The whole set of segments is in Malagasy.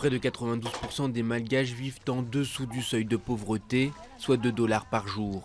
Près de 92% des Malgaches vivent en dessous du seuil de pauvreté, soit 2 $ par jour.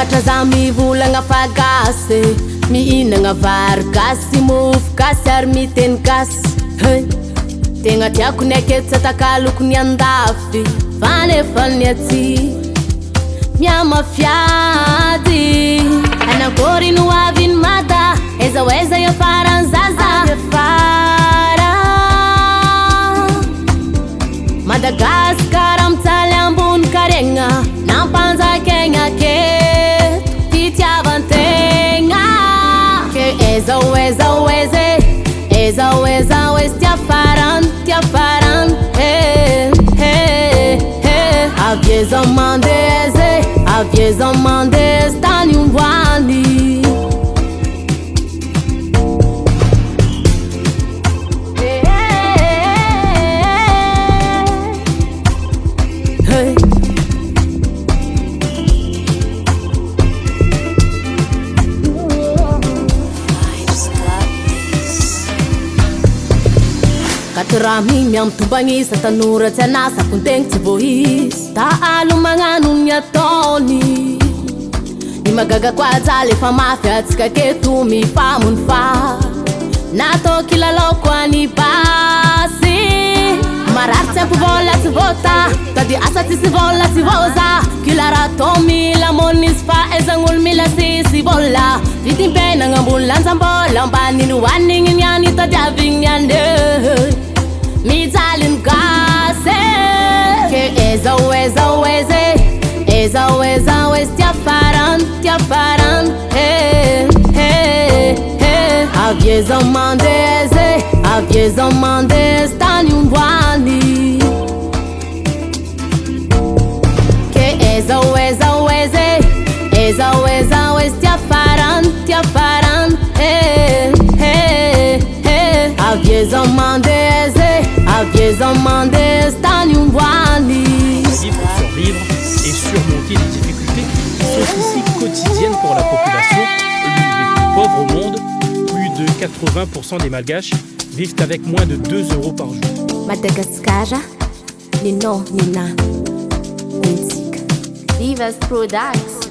Trazami volagna fa gasy mihinagna vary gasy mofo gasy ary miteny gasy tegna tiako ny aketo takaloko ny andafy fa nefa ny atsy miamafiady anakory no avy ny mada ezaweza yafara nzaza yafara Madagasikara mitaly ambony karegna nampanjakegna ke Eza weze tiafaran Avieza mandeze tani umbwani Katrami miam tumbangisa tanura tsanasa kunteng tibohis ta alu manganu nyatoni ni magaga kwa zale fa mafia tsika ketu mi famun fa nato kila lokwa ni basi marar tempo vola ti vota tadi asati si vola ti voza kila rato mi la monis fa ezangul mi la si vola vitin pena ngambulanza mbola mbani ni waning nyani tadi avinyande Mitalin gase ke eza weze tiafaran avieza mandeze tani umbwani ke eza weze tiafaran avieza mandeze tani umbwani. Pour survivre et surmonter les difficultés qui sont ici quotidiennes pour la population, l'une des plus pauvres au monde. Plus de 80% des Malgaches vivent avec moins de 2 € par jour. Madagasikara, Nino, Nina, DIVA'S Products.